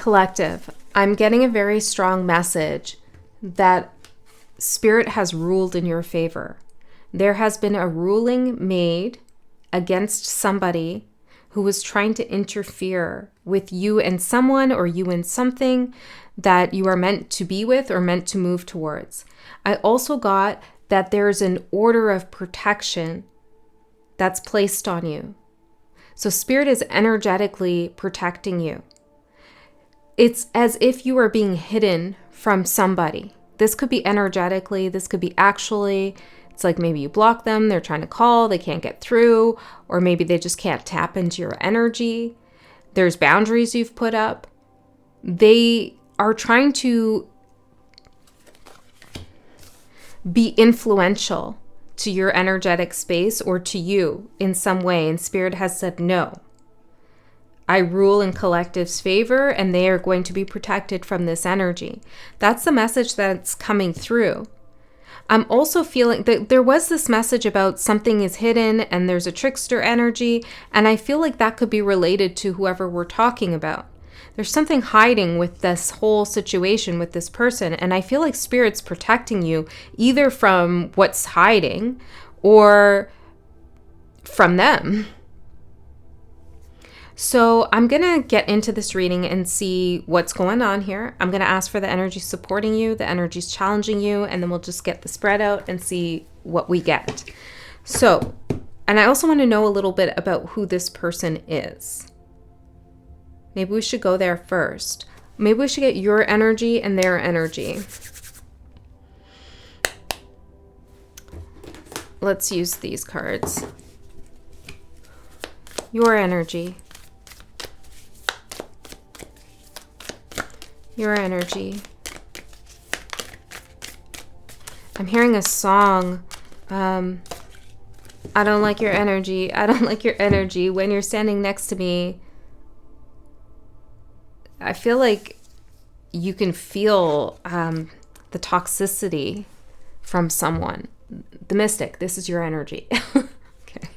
Collective, I'm getting a very strong message that Spirit has ruled in your favor. There has been a ruling made against somebody who was trying to interfere with you and someone, or you and something that you are meant to be with or meant to move towards. I also got that there's an order of protection that's placed on you. So Spirit is energetically protecting you. It's as if you are being hidden from somebody. This could be energetically, this could be actually. It's like maybe you block them, they're trying to call, they can't get through, or maybe they just can't tap into your energy. There's boundaries you've put up. They are trying to be influential to your energetic space or to you in some way, and Spirit has said no. I rule in collective's favor, and they are going to be protected from this energy. That's the message that's coming through. I'm also feeling that there was this message about something is hidden and there's a trickster energy, and I feel like that could be related to whoever we're talking about. There's something hiding with this whole situation with this person, and I feel like Spirit's protecting you either from what's hiding or from them. So I'm going to get into this reading and see what's going on here. I'm going to ask for the energy supporting you, the energy's challenging you, and then we'll just get the spread out and see what we get. So, and I also want to know a little bit about who this person is. Maybe we should go there first. Maybe we should get your energy and their energy. Let's use these cards. Your energy. Your energy. I'm hearing a song. I don't like your energy. I don't like your energy. When you're standing next to me, I feel like you can feel the toxicity from someone. The mystic, this is your energy. Okay.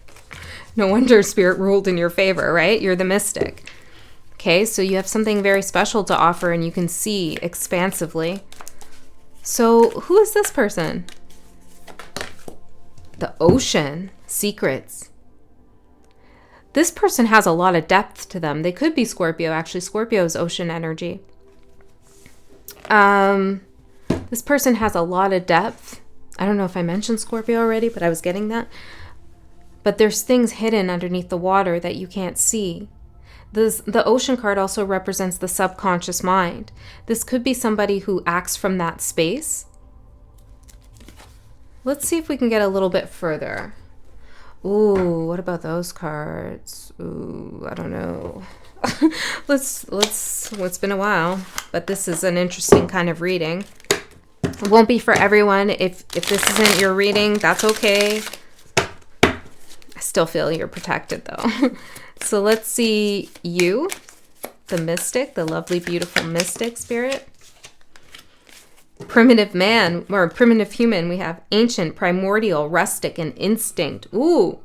No wonder Spirit ruled in your favor, right? You're the mystic. Okay, so you have something very special to offer and you can see expansively. So who is this person? The ocean, secrets. This person has a lot of depth to them. They could be Scorpio. Actually, Scorpio is ocean energy. This person has a lot of depth. I don't know if I mentioned Scorpio already, but I was getting that. But there's things hidden underneath the water that you can't see. The ocean card also represents the subconscious mind. This could be somebody who acts from that space. Let's see if we can get a little bit further. Ooh, what about those cards? Ooh, I don't know. It's been a while, but this is an interesting kind of reading. It won't be for everyone. If this isn't your reading, that's okay. I still feel you're protected though. So let's see you, the mystic, the lovely, beautiful mystic Spirit. Primitive man, or primitive human, we have ancient, primordial, rustic, and instinct. Ooh.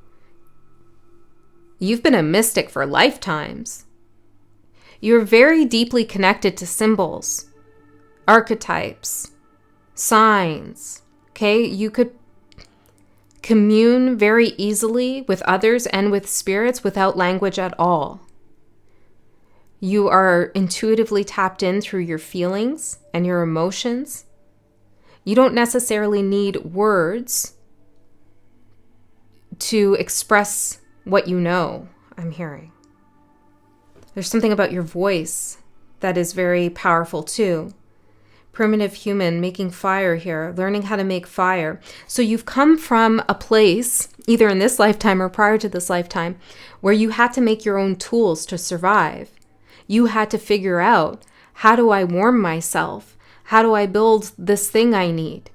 You've been a mystic for lifetimes. You're very deeply connected to symbols, archetypes, signs. Okay, you could commune very easily with others and with spirits without language at all. You are intuitively tapped in through your feelings and your emotions. You don't necessarily need words to express what you know, I'm hearing. There's something about your voice that is very powerful too. Primitive human, making fire here, learning how to make fire. So you've come from a place, either in this lifetime or prior to this lifetime, where you had to make your own tools to survive. You had to figure out, how do I warm myself? How do I build this thing I need?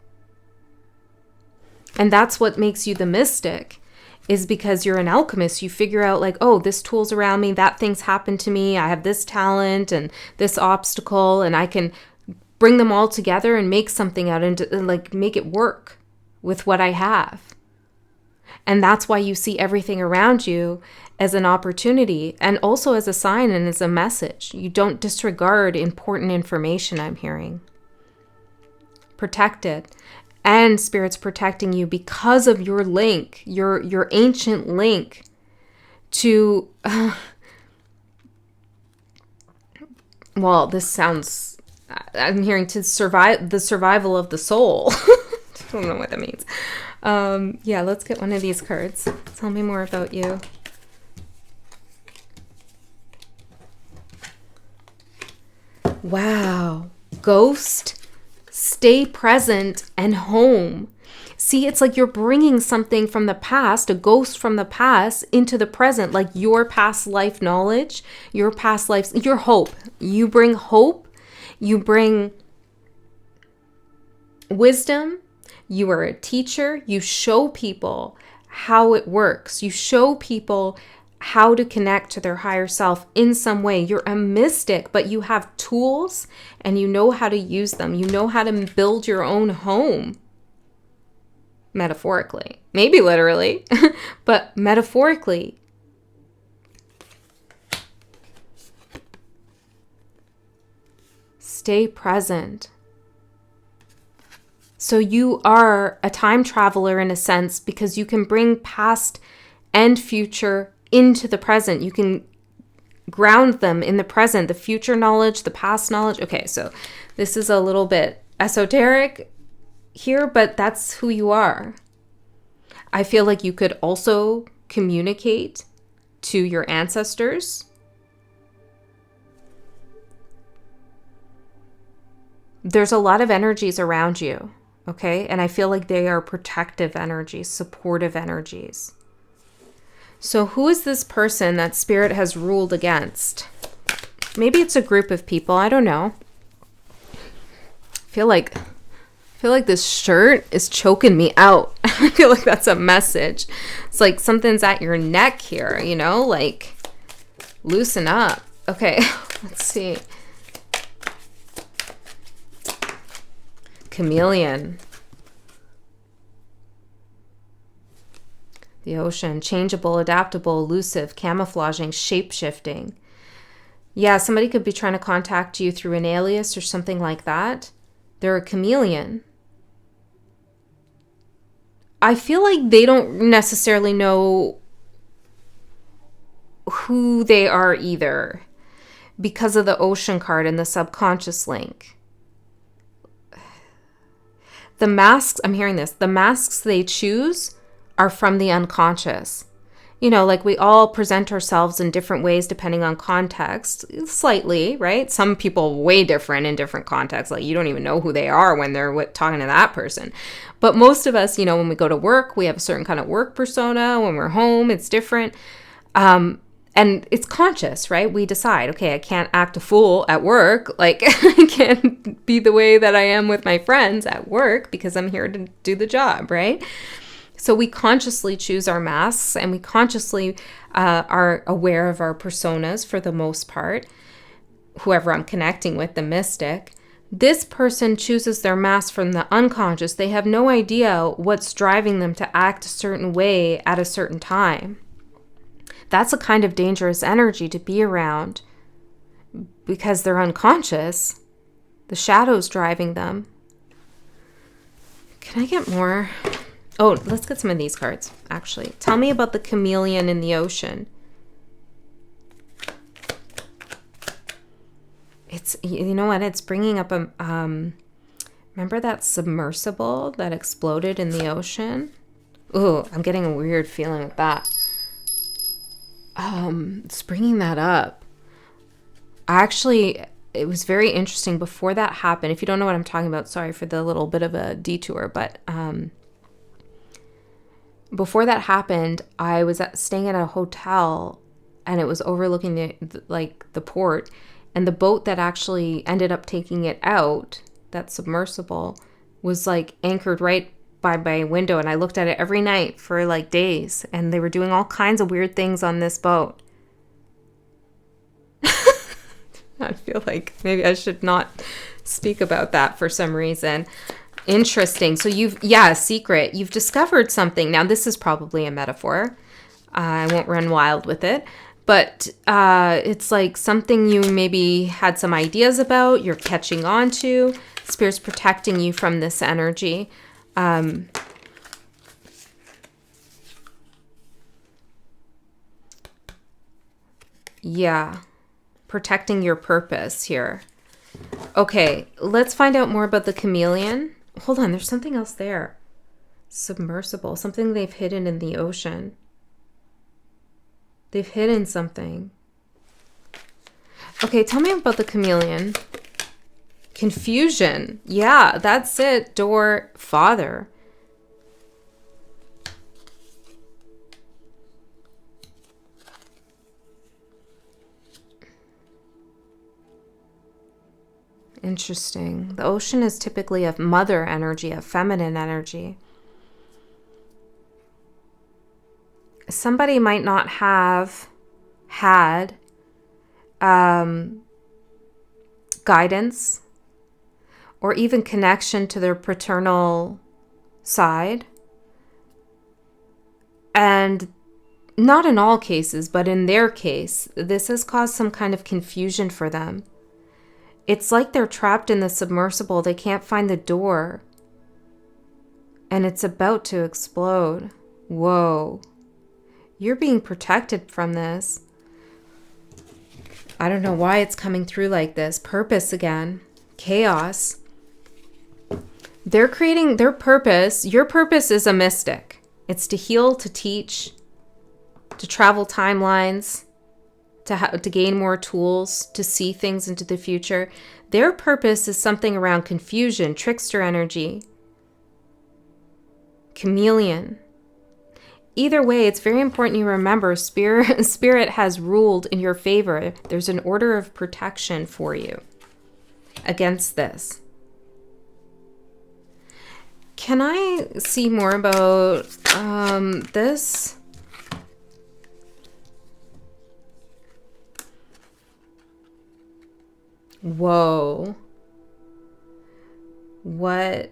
And that's what makes you the mystic, is because you're an alchemist. You figure out like, oh, this tool's around me, that thing's happened to me, I have this talent and this obstacle, and I can bring them all together and make something out and like make it work with what I have. And that's why you see everything around you as an opportunity and also as a sign and as a message. You don't disregard important information, I'm hearing. Protected. And Spirit's protecting you because of your link, your ancient link to, well, this sounds, I'm hearing to survive, the survival of the soul. I don't know what that means. Yeah, let's get one of these cards. Tell me more about you. Wow. Ghost. Stay present and home. See, it's like you're bringing something from the past, a ghost from the past, into the present, like your past life knowledge, your past life, your hope. You bring hope. You bring wisdom. You are a teacher. You show people how it works. You show people how to connect to their higher self in some way. You're a mystic, but you have tools and you know how to use them. You know how to build your own home. Metaphorically, maybe literally, but metaphorically. Stay present. So you are a time traveler in a sense because you can bring past and future into the present. You can ground them in the present, the future knowledge, the past knowledge. Okay, so this is a little bit esoteric here, but that's who you are. I feel like you could also communicate to your ancestors. There's a lot of energies around you, okay? And I feel like they are protective energies, supportive energies. So who is this person that Spirit has ruled against? Maybe it's a group of people. I don't know. I feel like this shirt is choking me out. I feel like that's a message. It's like something's at your neck here, you know, like loosen up. Okay, let's see. Chameleon. The ocean, changeable, adaptable, elusive, camouflaging, shape-shifting. Yeah, somebody could be trying to contact you through an alias or something like that. They're a chameleon. I feel like they don't necessarily know who they are either because of the ocean card and the subconscious link. The masks, I'm hearing this, the masks they choose are from the unconscious. You know, like we all present ourselves in different ways depending on context, slightly, right? Some people way different in different contexts. Like you don't even know who they are when they're talking to that person. But most of us, you know, when we go to work, we have a certain kind of work persona. When we're home, it's different. And it's conscious, right? We decide, okay, I can't act a fool at work. Like I can't be the way that I am with my friends at work because I'm here to do the job, right? So we consciously choose our masks and we consciously are aware of our personas for the most part. Whoever I'm connecting with, the mystic, this person chooses their mask from the unconscious. They have no idea what's driving them to act a certain way at a certain time. That's a kind of dangerous energy to be around because they're unconscious. The shadow's driving them. Can I get more? Oh, let's get some of these cards, actually. Tell me about the chameleon in the ocean. It's, you know what? It's bringing up a, remember that submersible that exploded in the ocean? Ooh, I'm getting a weird feeling with that. It's bringing that up. Actually, it was very interesting before that happened. If you don't know what I'm talking about, sorry for the little bit of a detour, but, before that happened, I was staying at a hotel and it was overlooking the port, and the boat that actually ended up taking it out, that submersible, was like anchored right by my window, and I looked at it every night for like days, and they were doing all kinds of weird things on this boat. I feel like maybe I should not speak about that for some reason. Interesting. So secret. You've discovered something. Now, this is probably a metaphor. I won't run wild with it. But it's like something you maybe had some ideas about, you're catching on to. Spirit's protecting you from this energy. Yeah, protecting your purpose here. Okay, let's find out more about the chameleon. Hold on, there's something else there. Submersible, something they've hidden in the ocean. They've hidden something. Okay, tell me about the chameleon. Confusion. Yeah, that's it. Door, father. Interesting. The ocean is typically of mother energy, of feminine energy. Somebody might not have had guidance or even connection to their paternal side. And not in all cases, but in their case, this has caused some kind of confusion for them. It's like they're trapped in the submersible. They can't find the door. And it's about to explode. Whoa. You're being protected from this. I don't know why it's coming through like this. Purpose again. Chaos. They're creating their purpose. Your purpose is a mystic. It's to heal, to teach, to travel timelines, to gain more tools, to see things into the future. Their purpose is something around confusion, trickster energy, chameleon. Either way, it's very important you remember spirit has ruled in your favor. There's an order of protection for you against this. Can I see more about this? Whoa. What?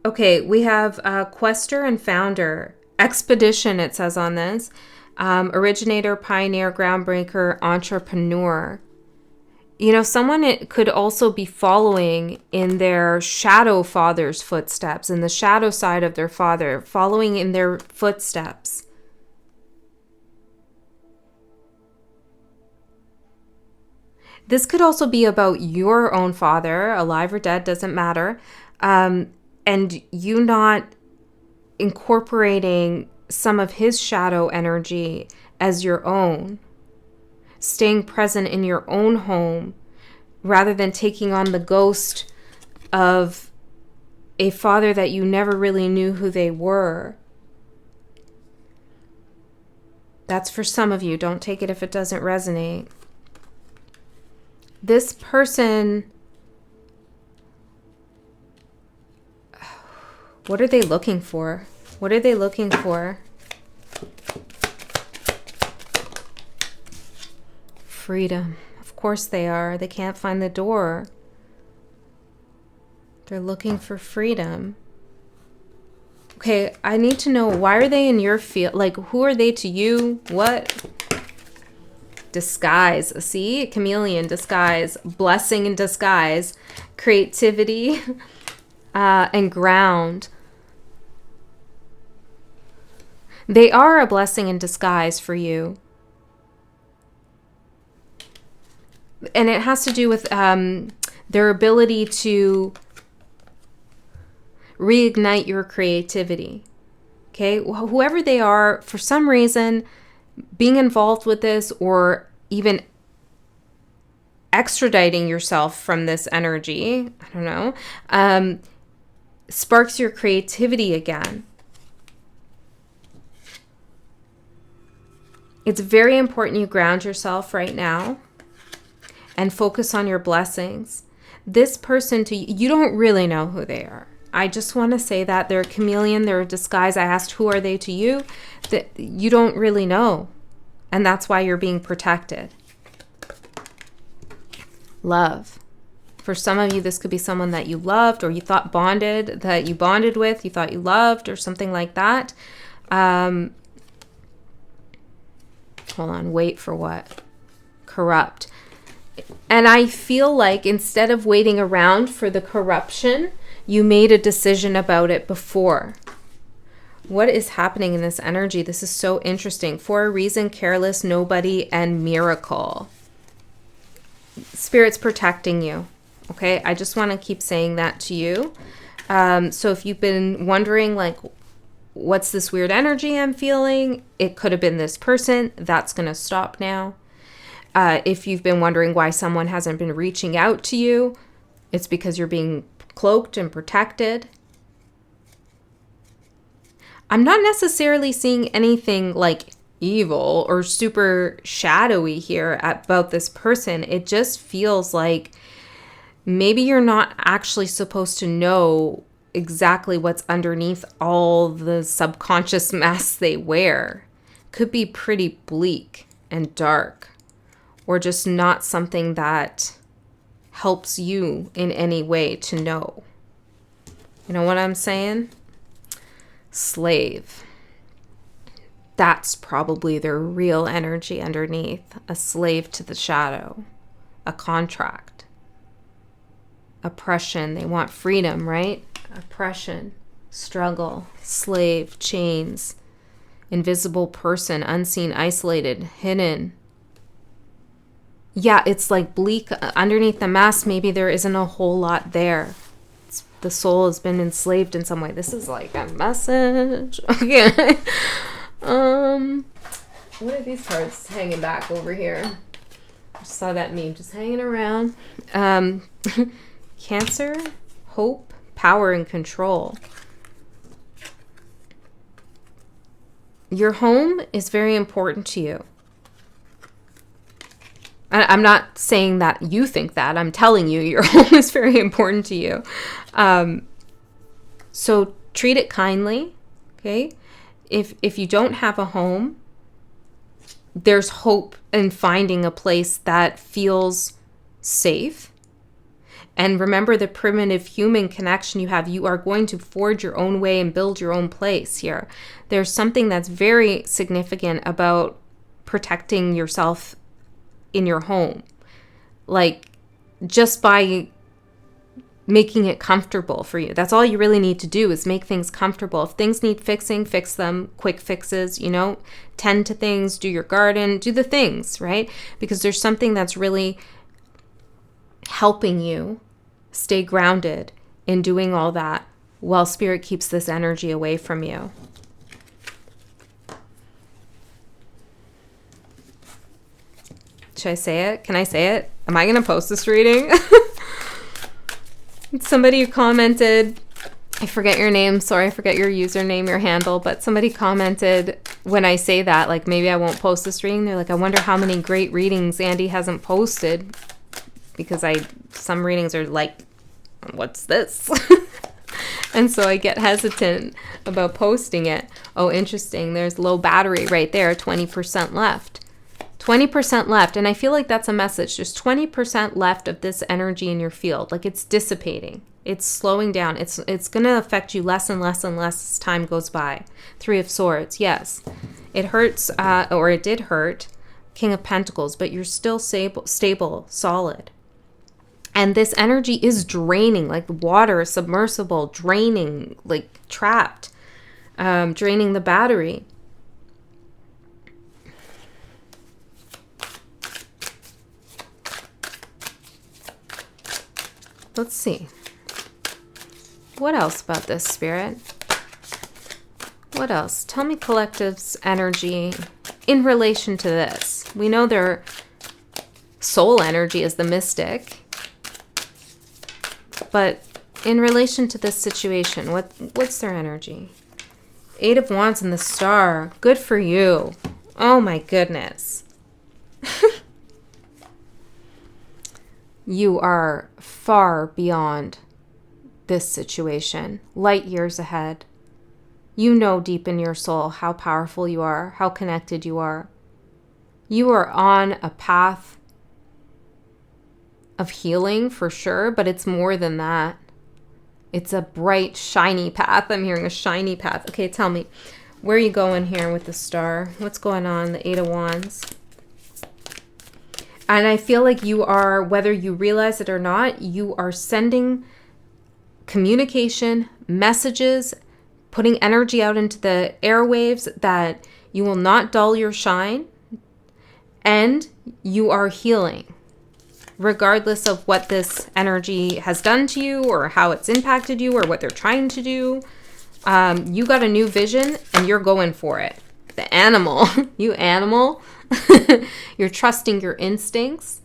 Okay, we have quester and founder. Expedition, it says on this. Originator, pioneer, groundbreaker, entrepreneur. You know, someone it could also be following in their shadow father's footsteps, in the shadow side of their father, following in their footsteps. This could also be about your own father, alive or dead, doesn't matter, and you not incorporating some of his shadow energy as your own, staying present in your own home rather than taking on the ghost of a father that you never really knew who they were. That's for some of you. Don't take it if it doesn't resonate. This person, what are they looking for? What are they looking for? Freedom. Of course they are. They can't find the door. They're looking for freedom. Okay, I need to know, why are they in your field? Like, who are they to you? What? Disguise. See? Chameleon, disguise. Blessing in disguise. Creativity and ground. They are a blessing in disguise for you. And it has to do with their ability to reignite your creativity. Okay? Whoever they are, for some reason, being involved with this or even extraditing yourself from this energy, I don't know, sparks your creativity again. It's very important you ground yourself right now and focus on your blessings. This person to you, you don't really know who they are. I just want to say that they're a chameleon, they're a disguise. I asked, who are they to you? That you don't really know. And that's why you're being protected. Love. For some of you, this could be someone that you loved or you thought bonded, that you bonded with, you thought you loved, or something like that. Hold on, wait for what? Corrupt. And I feel like instead of waiting around for the corruption, you made a decision about it before. What is happening in this energy? This is so interesting. For a reason, careless, nobody, and miracle. Spirit's protecting you. Okay, I just want to keep saying that to you. So if you've been wondering, like, what's this weird energy I'm feeling? It could have been this person. That's going to stop now. If you've been wondering why someone hasn't been reaching out to you, it's because you're being cloaked and protected. I'm not necessarily seeing anything like evil or super shadowy here about this person. It just feels like maybe you're not actually supposed to know exactly what's underneath all the subconscious masks they wear. Could be pretty bleak and dark, or just not something that helps you in any way to know. You know what I'm saying? Slave. That's probably their real energy underneath. A slave to the shadow. A contract. Oppression. They want freedom, right? Oppression. Struggle. Slave. Chains. Invisible person. Unseen. Isolated. Hidden. Yeah, it's like bleak. Underneath the mask, maybe there isn't a whole lot there. The soul has been enslaved in some way. This is like a message. Okay. What are these cards hanging back over here? I saw that meme just hanging around. Cancer, hope, power, and control. Your home is very important to you. I'm not saying that you think that. I'm telling you your home is very important to you. So treat it kindly, okay? If you don't have a home, there's hope in finding a place that feels safe. And remember the primitive human connection you have. You are going to forge your own way and build your own place here. There's something that's very significant about protecting yourself in your home, like just by making it comfortable for you. That's all you really need to do, is make things comfortable. If things need fixing, fix them. Quick fixes, tend to things, do your garden, do the things, right? Because there's something that's really helping you stay grounded in doing all that while spirit keeps this energy away from you. Should I say it? Can I say it? Am I going to post this reading? Somebody commented, I forget your name. Sorry, I forget your username, your handle. But somebody commented when I say that, like, maybe I won't post this reading. They're like, I wonder how many great readings Andy hasn't posted. Because some readings are like, what's this? And so I get hesitant about posting it. Oh, interesting. There's low battery right there. 20% left. 20% left. And I feel like that's a message. There's 20% left of this energy in your field. Like, it's dissipating. It's slowing down. It's going to affect you less and less and less as time goes by. 3 of Swords. Yes. It hurts, or it did hurt. King of Pentacles. But you're still stable, solid. And this energy is draining, like water, submersible, draining, like trapped, draining the battery. Let's see. What else about this, Spirit? What else? Tell me collective's energy in relation to this. We know their soul energy is the mystic. But in relation to this situation, what's their energy? 8 of Wands and the Star. Good for you. Oh my goodness. You are far beyond this situation. Light years ahead. You know deep in your soul how powerful you are, how connected you are. You are on a path of healing for sure, but it's more than that. It's a bright, shiny path. I'm hearing a shiny path. Okay, tell me, where are you going here with the star? What's going on? The Eight of Wands. And I feel like you are, whether you realize it or not, you are sending communication, messages, putting energy out into the airwaves that you will not dull your shine, and you are healing. Regardless of what this energy has done to you or how it's impacted you or what they're trying to do, you got a new vision and you're going for it. The animal, you animal, you're trusting your instincts,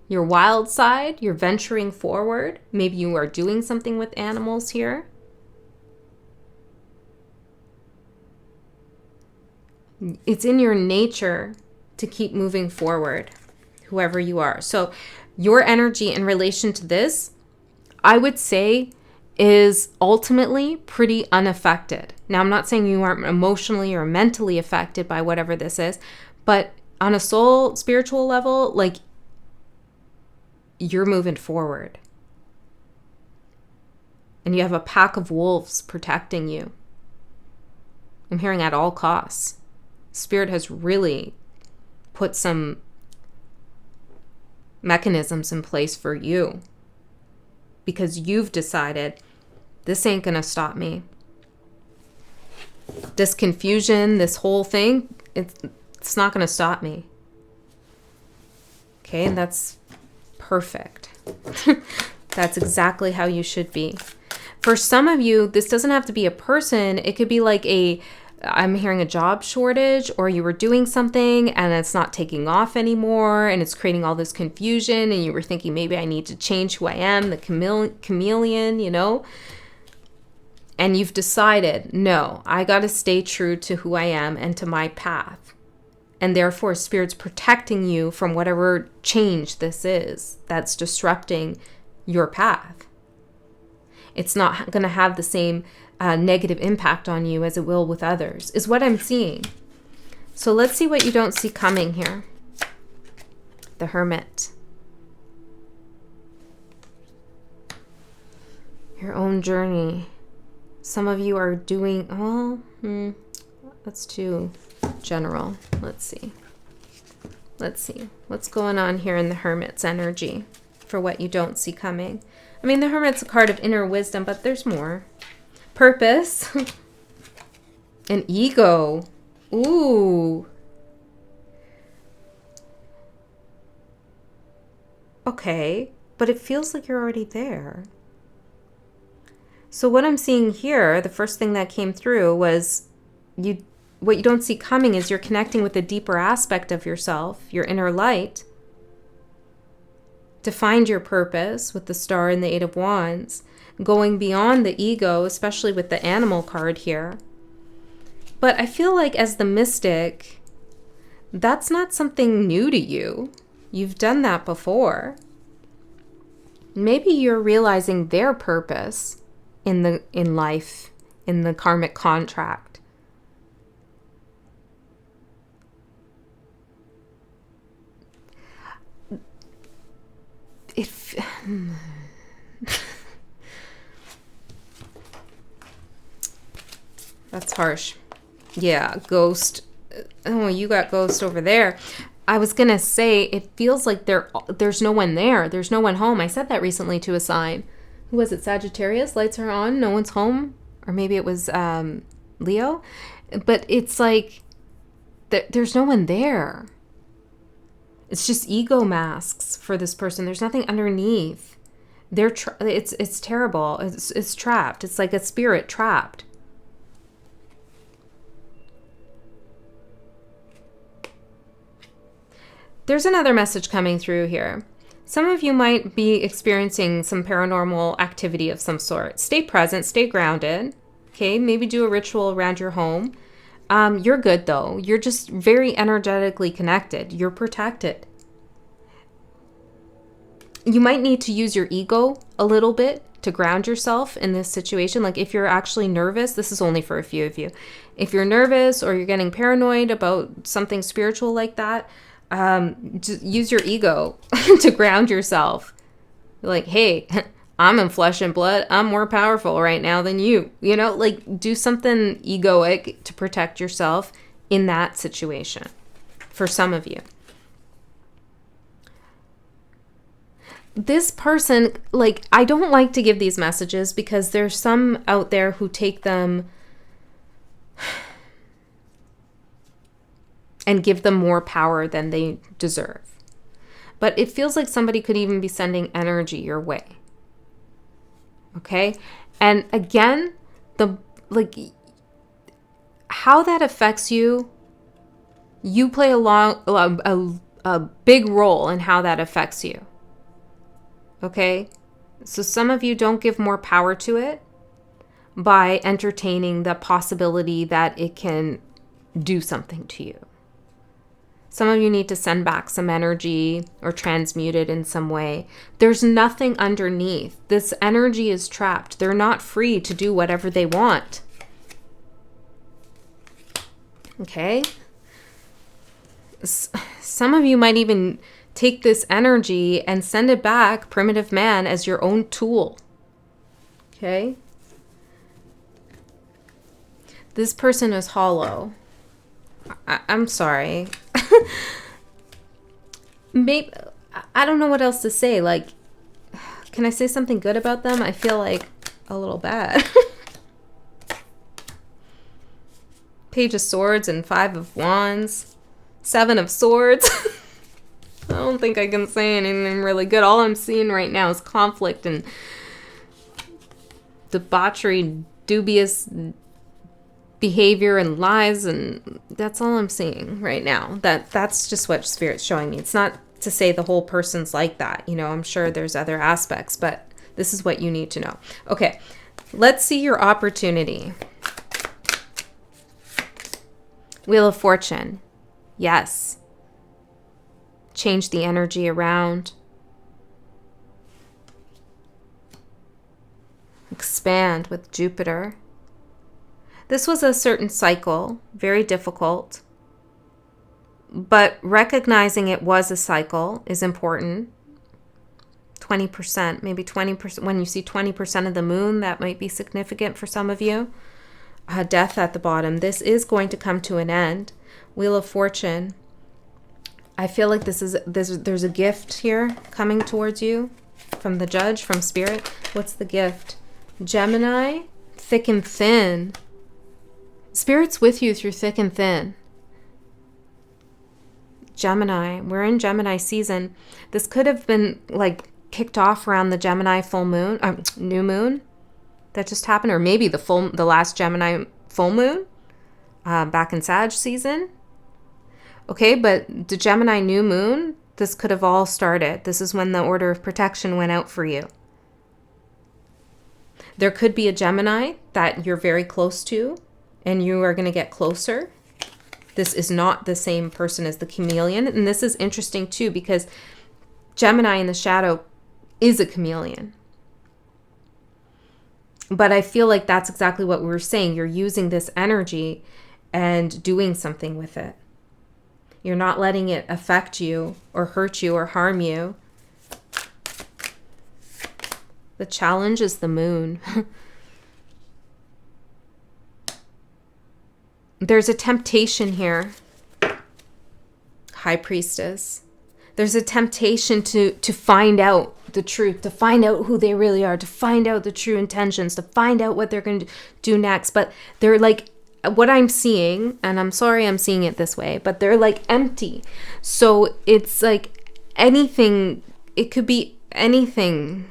your wild side, you're venturing forward. Maybe you are doing something with animals here. It's in your nature to keep moving forward, whoever you are. So your energy in relation to this, I would say, is ultimately pretty unaffected. Now, I'm not saying you aren't emotionally or mentally affected by whatever this is, but on a soul, spiritual level, like, you're moving forward. And you have a pack of wolves protecting you. I'm hearing at all costs. Spirit has really put some mechanisms in place for you because you've decided this ain't gonna stop me. This confusion, this whole thing, it's not gonna stop me. Okay, and that's perfect. That's exactly how you should be. For some of you, this doesn't have to be a person. It could be like I'm hearing a job shortage, or you were doing something and it's not taking off anymore and it's creating all this confusion, and you were thinking, maybe I need to change who I am, the chameleon, you know? And you've decided, no, I got to stay true to who I am and to my path. And therefore, Spirit's protecting you from whatever change this is that's disrupting your path. It's not going to have the same negative impact on you as it will with others, is what I'm seeing. So let's see what you don't see coming here. The Hermit. Your own journey. Some of you are doing, that's too general. Let's see. What's going on here in the Hermit's energy for what you don't see coming. I mean, the Hermit's a card of inner wisdom, but there's more. Purpose. An ego. Ooh. Okay, but it feels like you're already there. So what I'm seeing here, the first thing that came through was what you don't see coming is you're connecting with a deeper aspect of yourself, your inner light, to find your purpose with the Star and the Eight of Wands, going beyond the ego, especially with the animal card here. But I feel like as the mystic, that's not something new to you. You've done that before. Maybe you're realizing their purpose in life, in the karmic contract. That's harsh. Yeah, ghost. Oh, you got ghost over there. I was going to say, it feels like there's no one there. There's no one home. I said that recently to a sign. Who was it? Sagittarius? Lights are on. No one's home. Or maybe it was Leo. But it's like there's no one there. It's just ego masks for this person. There's nothing underneath. It's terrible. It's trapped. It's like a spirit trapped. There's another message coming through here. Some of you might be experiencing some paranormal activity of some sort. Stay present, stay grounded. Okay, maybe do a ritual around your home. You're good though. You're just very energetically connected. You're protected. You might need to use your ego a little bit to ground yourself in this situation. Like if you're actually nervous, this is only for a few of you. If you're nervous or you're getting paranoid about something spiritual like that, just use your ego to ground yourself. Like, hey, I'm in flesh and blood. I'm more powerful right now than you. You know, like, do something egoic to protect yourself in that situation for some of you. This person, like, I don't like to give these messages because there's some out there who take them and give them more power than they deserve. But it feels like somebody could even be sending energy your way. Okay? And again, how that affects you, you play a big role in how that affects you. Okay? So some of you don't give more power to it by entertaining the possibility that it can do something to you. Some of you need to send back some energy or transmute it in some way. There's nothing underneath. This energy is trapped. They're not free to do whatever they want. Okay? Some of you might even take this energy and send it back, primitive man, as your own tool. Okay? This person is hollow. I'm sorry. Maybe, I don't know what else to say. Like, can I say something good about them? I feel like a little bad. Page of Swords and 5 of Wands. 7 of Swords. I don't think I can say anything really good. All I'm seeing right now is conflict and debauchery, dubious behavior and lies, and that's all I'm seeing right now. That's just what Spirit's showing me. It's not to say the whole person's like that. You know, I'm sure there's other aspects, but this is what you need to know. Okay, let's see your opportunity. Wheel of Fortune. Yes. Change the energy around. Expand with Jupiter. This was a certain cycle, very difficult, but recognizing it was a cycle is important. 20%, maybe 20%. When you see 20% of the moon, that might be significant for some of you. Death at the bottom. This is going to come to an end. Wheel of Fortune. I feel like there's a gift here coming towards you from the Judge, from Spirit. What's the gift? Gemini, thick and thin. Spirit's with you through thick and thin. Gemini, we're in Gemini season. This could have been like kicked off around the Gemini full moon, new moon that just happened, or maybe the last Gemini full moon back in Sag season. Okay, but the Gemini new moon, this could have all started. This is when the order of protection went out for you. There could be a Gemini that you're very close to, and you are going to get closer. This is not the same person as the chameleon. And this is interesting too, because Gemini in the shadow is a chameleon. But I feel like that's exactly what we were saying. You're using this energy and doing something with it. You're not letting it affect you or hurt you or harm you. The challenge is the moon. There's a temptation here. High Priestess. There's a temptation to find out the truth, to find out who they really are, to find out the true intentions, to find out what they're going to do next. But they're like, what I'm seeing, and I'm sorry I'm seeing it this way, but they're like empty. So it's like anything, it could be anything.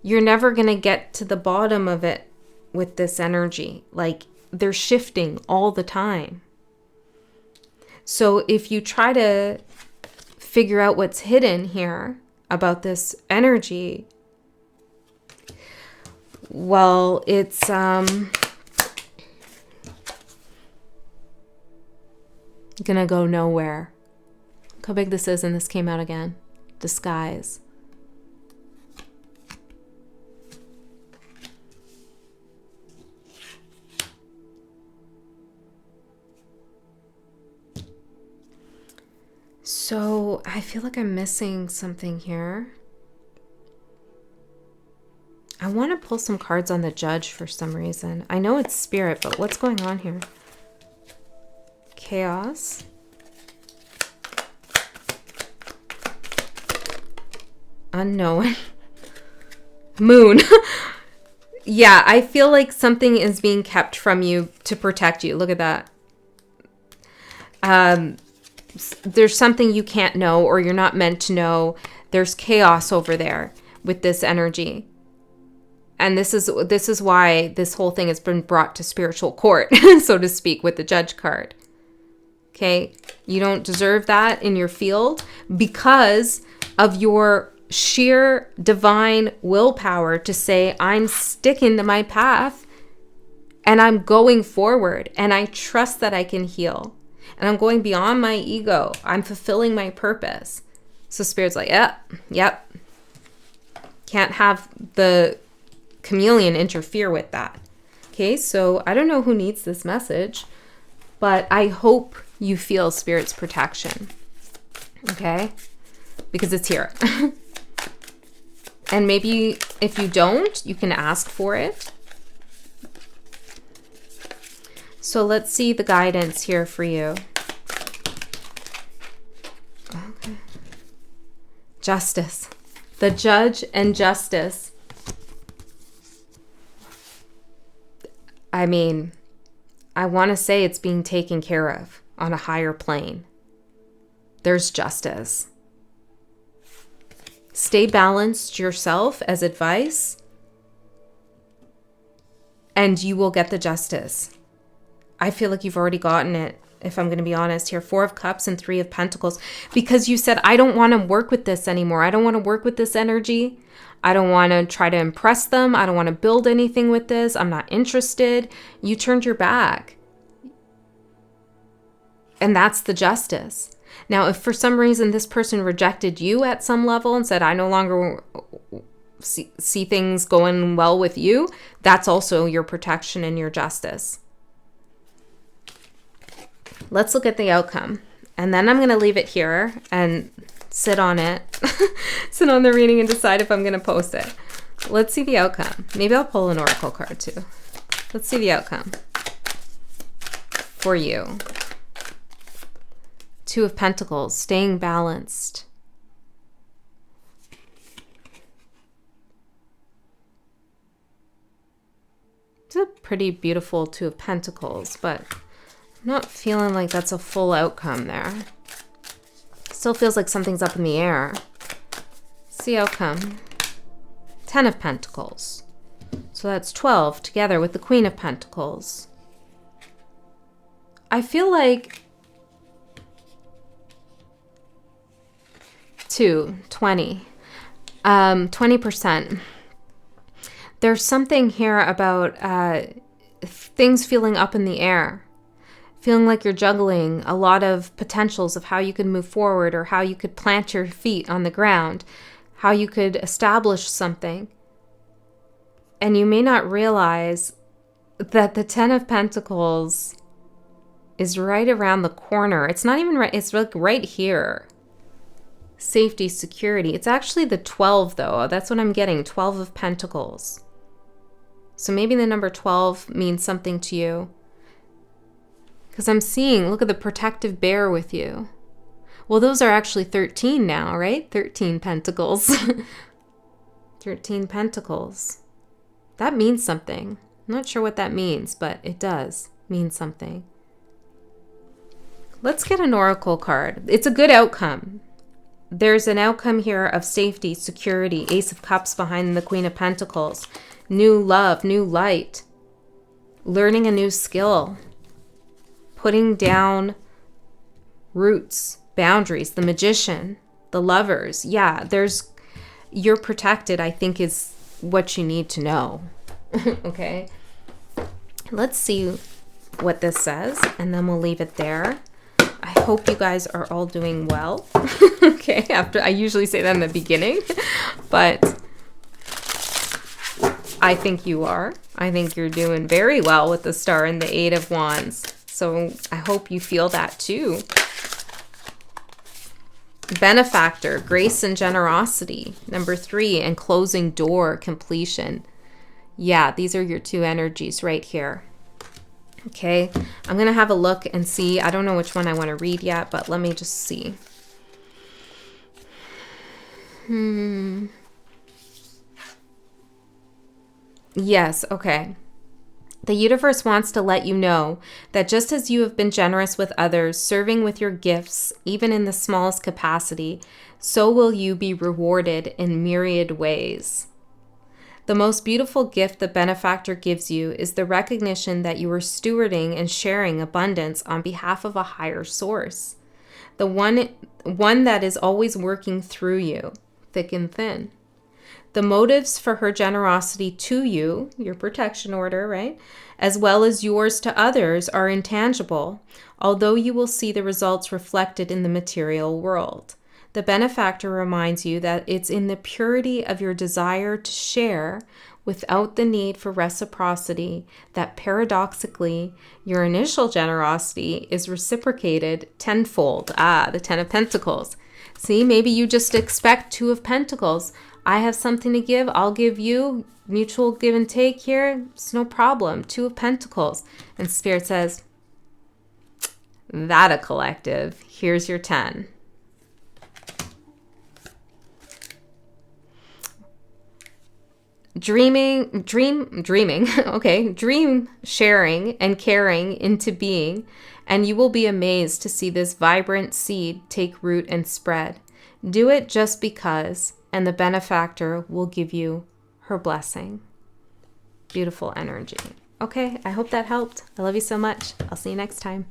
You're never going to get to the bottom of it with this energy. Like, they're shifting all the time. So if you try to figure out what's hidden here about this energy, well, it's gonna go nowhere. Look how big this is, and this came out again. Disguise. So I feel like I'm missing something here. I want to pull some cards on the Judge for some reason. I know it's Spirit, but what's going on here? Chaos. Unknown. Moon. Yeah, I feel like something is being kept from you to protect you. Look at that. There's something you can't know or you're not meant to know. There's chaos over there with this energy. And this is why this whole thing has been brought to spiritual court, so to speak, with the Judge card. Okay? You don't deserve that in your field because of your sheer divine willpower to say, I'm sticking to my path and I'm going forward and I trust that I can heal and I'm going beyond my ego. I'm fulfilling my purpose. So Spirit's like, yep. Can't have the chameleon interfere with that. Okay, so I don't know who needs this message, but I hope you feel Spirit's protection. Okay? Because it's here. And maybe if you don't, you can ask for it. So let's see the guidance here for you. Okay. Justice. The Judge and Justice. I mean, I want to say it's being taken care of on a higher plane. There's justice. Stay balanced yourself as advice, and you will get the justice. I feel like you've already gotten it, if I'm going to be honest here. 4 of Cups and 3 of Pentacles. Because you said, I don't want to work with this anymore. I don't want to work with this energy. I don't want to try to impress them. I don't want to build anything with this. I'm not interested. You turned your back. And that's the justice. Now, if for some reason this person rejected you at some level and said, I no longer see things going well with you, that's also your protection and your justice. Let's look at the outcome. And then I'm going to leave it here and sit on it, sit on the reading and decide if I'm going to post it. Let's see the outcome. Maybe I'll pull an oracle card too. Let's see the outcome for you. 2 of Pentacles, staying balanced. It's a pretty beautiful 2 of Pentacles, but I'm not feeling like that's a full outcome there. Still feels like something's up in the air. Let's see outcome. 10 of Pentacles. So that's 12 together with the Queen of Pentacles. I feel like 20%. 20%. There's something here about things feeling up in the air, feeling like you're juggling a lot of potentials of how you could move forward or how you could plant your feet on the ground, how you could establish something. And you may not realize that the 10 of Pentacles is right around the corner. It's not even right, it's like right here. Safety, security. It's actually the 12 though. That's what I'm getting. 12 of Pentacles. So maybe the number 12 means something to you. Because I'm seeing, look at the protective bear with you. Well, those are actually 13 now, right? 13 Pentacles. 13 Pentacles. That means something. I'm not sure what that means, but it does mean something. Let's get an oracle card. It's a good outcome. There's an outcome here of safety, security, Ace of Cups behind the Queen of Pentacles. New love, new light. Learning a new skill. Putting down roots, boundaries, the Magician, the Lovers. Yeah, you're protected, I think, is what you need to know. Okay. Let's see what this says, and then we'll leave it there. I hope you guys are all doing well. Okay, after I usually say that in the beginning, but I think you are. I think you're doing very well with the Star and the 8 of Wands. So I hope you feel that too. Benefactor, grace and generosity. Number 3, and closing door, completion. Yeah, these are your two energies right here. Okay, I'm going to have a look and see. I don't know which one I want to read yet, but let me just see. Yes, okay. The universe wants to let you know that just as you have been generous with others, serving with your gifts, even in the smallest capacity, so will you be rewarded in myriad ways. The most beautiful gift the benefactor gives you is the recognition that you are stewarding and sharing abundance on behalf of a higher source, the one that is always working through you, thick and thin. The motives for her generosity to you, your protection order, right, as well as yours to others, are intangible, although you will see the results reflected in the material world. The benefactor reminds you that it's in the purity of your desire to share without the need for reciprocity that paradoxically your initial generosity is reciprocated tenfold. The Ten of Pentacles. See, maybe you just expect Two of Pentacles. I have something to give, I'll give you. Mutual give and take here, it's no problem. Two of Pentacles. And Spirit says, that a collective. Here's your 10. Dreaming, okay, dream sharing and caring into being, and you will be amazed to see this vibrant seed take root and spread. Do it just because, and the benefactor will give you her blessing. Beautiful energy. Okay, I hope that helped. I love you so much. I'll see you next time.